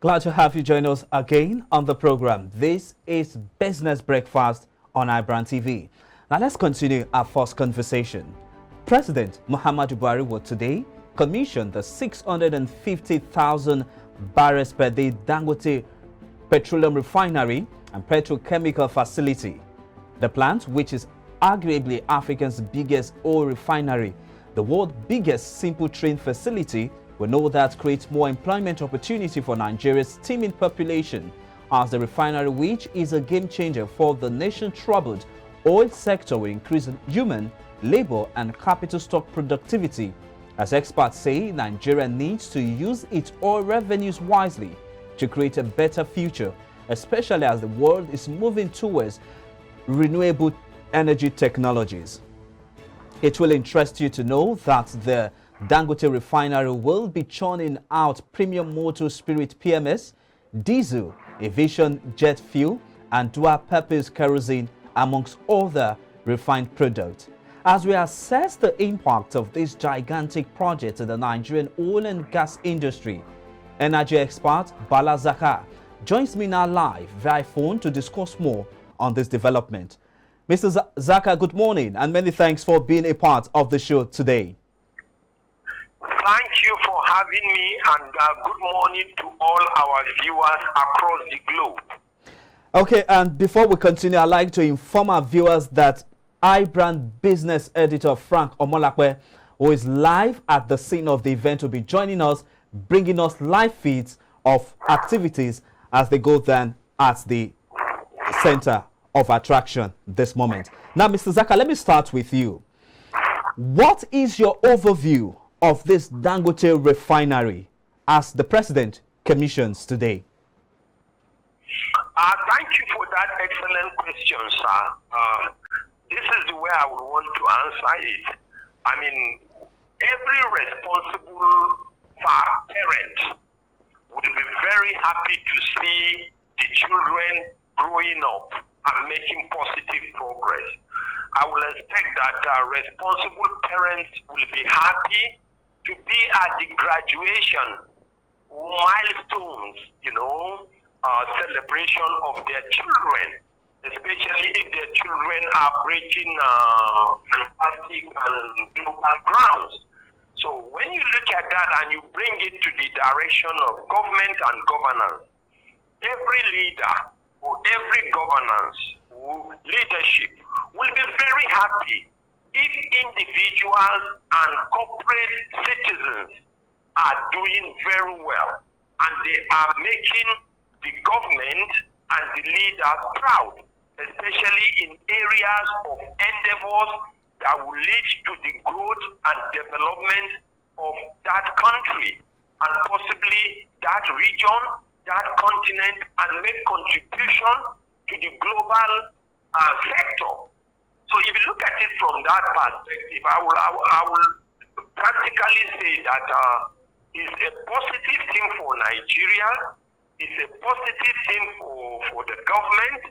Glad to have you join us again on the program. This is Business Breakfast on iBrandTV. Now let's continue our first conversation. President Muhammadu Buhari will today commission the 650,000 barrels per day Dangote Petroleum Refinery and Petrochemical Facility. The plant, which is arguably Africa's biggest oil refinery, the world's biggest simple train facility, we know that creates more employment opportunity for Nigeria's teeming population, as the refinery, which is a game changer for the nation troubled oil sector, will increase human, labor and capital stock productivity. As experts say, Nigeria needs to use its oil revenues wisely to create a better future, especially as the world is moving towards renewable energy technologies. It will interest you to know that the Dangote Refinery will be churning out premium motor spirit PMS, diesel, aviation jet fuel, and dual-purpose kerosene, amongst other refined products. As we assess the impact of this gigantic project in the Nigerian oil and gas industry, energy expert Bala Zaka joins me now live via phone to discuss more on this development. Mr. Zaka, good morning, and many thanks for being a part of the show today. Thank you for having me, and good morning to all our viewers across the globe. Okay, and before we continue, I'd like to inform our viewers that iBrand business editor Frank Omolakwe, who is live at the scene of the event, will be joining us, bringing us live feeds of activities as they go down at the center of attraction this moment. Now, Mr. Zaka, let me start with you. What is your overview of this Dangote Refinery as the president commissions today? Thank you for that excellent question, sir. This is the way I would want to answer it. I mean, every responsible parent would be very happy to see the children growing up and making positive progress. I will expect that responsible parents will be happy to be at the graduation milestones, celebration of their children, especially if their children are breaking fantastic and global grounds. So when you look at that and you bring it to the direction of government and governance, every leader or every governance or leadership will be very happy if individuals and corporate citizens are doing very well and they are making the government and the leaders proud, especially in areas of endeavors that will lead to the growth and development of that country and possibly that region, that continent, and make contribution to the global sector. So if you look at it from that perspective, I will practically say that it's a positive thing for Nigeria, it's a positive thing for the government,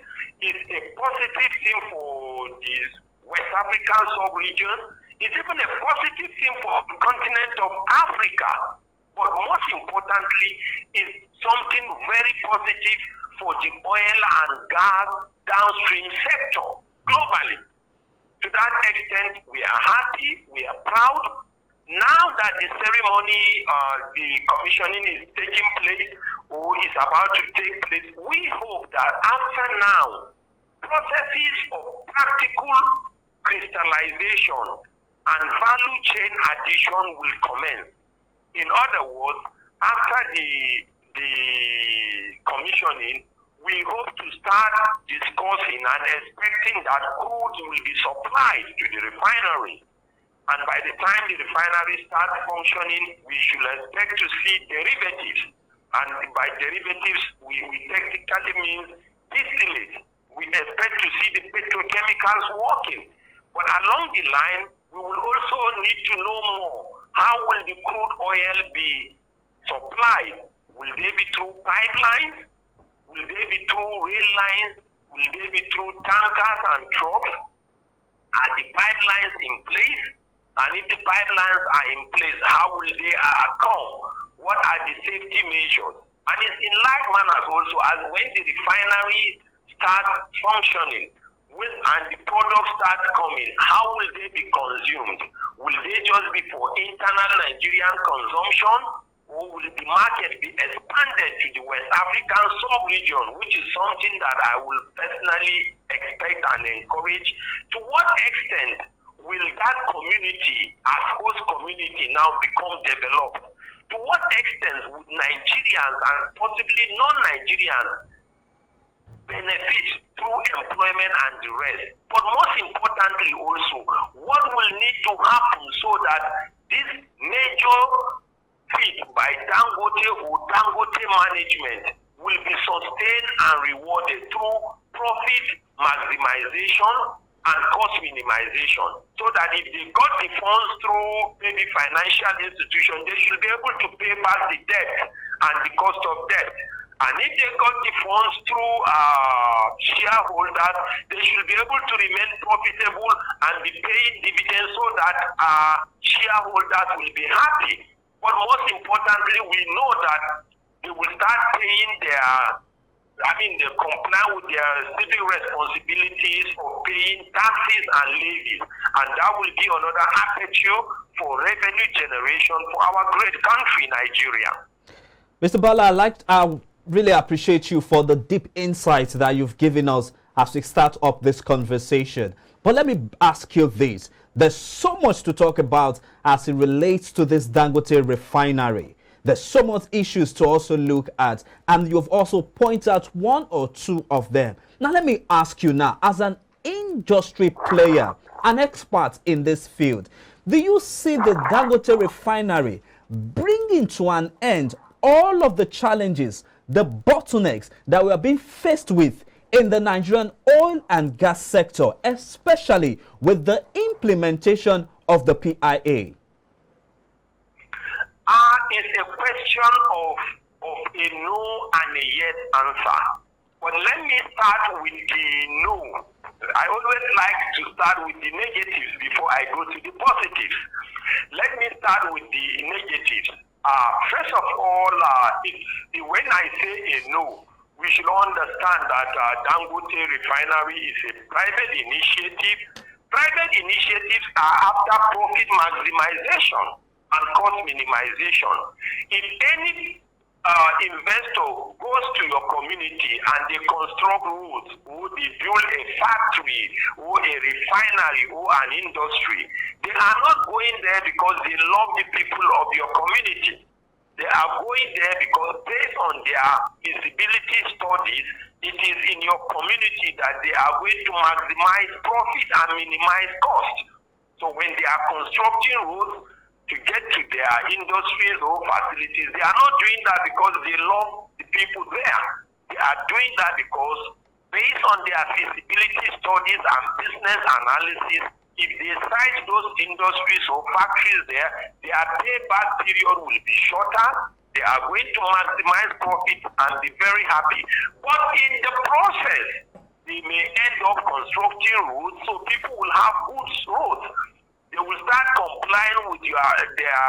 it's a positive thing for this West African sub-region, it's even a positive thing for the continent of Africa. But most importantly, it's something very positive for the oil and gas downstream sector globally. To that extent, we are happy, we are proud. Now that the ceremony, the commissioning is taking place or is about to take place, we hope that after now, processes of practical crystallization and value chain addition will commence. In other words, after the commissioning, we hope to start discussing and expecting that crude will be supplied to the refinery. And by the time the refinery starts functioning, we should expect to see derivatives. And by derivatives, we technically mean distillate. We expect to see the petrochemicals working. But along the line, we will also need to know more. How will the crude oil be supplied? Will they be through pipelines? Will they be through rail lines? Will they be through tankers and trucks? Are the pipelines in place? And if the pipelines are in place, how will they come? What are the safety measures? And it's in like manner also as when the refinery starts functioning and the products start coming, how will they be consumed? Will they just be for internal Nigerian consumption, or will the market be expanded to the West African sub-region, which is something that I will personally expect and encourage? To what extent will that community, as host community, now become developed? To what extent would Nigerians and possibly non-Nigerians benefit through employment and the rest? But most importantly also, what will need to happen so that this major feat by Dangote or Dangote management will be sustained and rewarded through profit maximization and cost minimization, so that if they got the funds through maybe financial institutions, they should be able to pay back the debt and the cost of debt. And if they got the funds through shareholders, they should be able to remain profitable and be paying dividends so that shareholders will be happy. But most importantly, we know that they will start paying they comply with their civic responsibilities of paying taxes and levies. And that will be another aperture for revenue generation for our great country, Nigeria. Mr. Bala, I really appreciate you for the deep insights that you've given us as we start up this conversation. But let me ask you this. There's so much to talk about as it relates to this Dangote Refinery. There's so much issues to also look at, and you've also pointed out one or two of them. Now, let me ask you now, as an industry player, an expert in this field, do you see the Dangote Refinery bringing to an end all of the challenges, the bottlenecks that we are being faced with in the Nigerian oil and gas sector, especially with the implementation of the PIA? It's a question of a no and a yes answer. But let me start with the no. I always like to start with the negatives before I go to the positives. Let me start with the negatives. First of all, when I say a no, we should understand that Dangote Refinery is a private initiative. Private initiatives are after profit maximization and cost minimization. If any investor goes to your community and they construct roads, or they build a factory, or a refinery, or an industry, they are not going there because they love the people of your community. They are going there because based on their feasibility studies, it is in your community that they are going to maximize profit and minimize cost. So when they are constructing roads to get to their industries or facilities, they are not doing that because they love the people there. They are doing that because based on their feasibility studies and business analysis, if they site those industries or factories there, their payback period will be shorter. They are going to maximize profit and be very happy. But in the process, they may end up constructing roads, so people will have good roads. They will start complying with their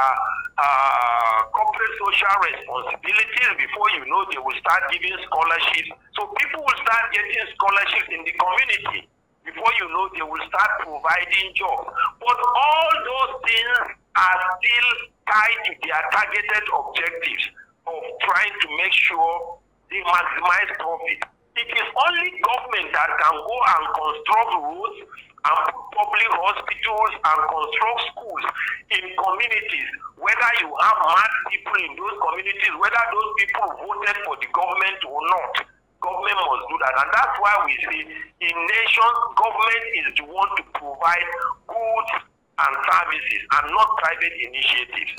corporate social responsibilities. Before you know, they will start giving scholarships. So people will start getting scholarships in the community. Before you know, they will start providing jobs. But all those things are still tied to their targeted objectives of trying to make sure they maximize profit. It is only government that can go and construct roads and public hospitals and construct schools in communities, whether you have mad people in those communities, whether those people voted for the government or not. Government must do that. And that's why we say in nations, government is the one to provide goods and services and not private initiatives.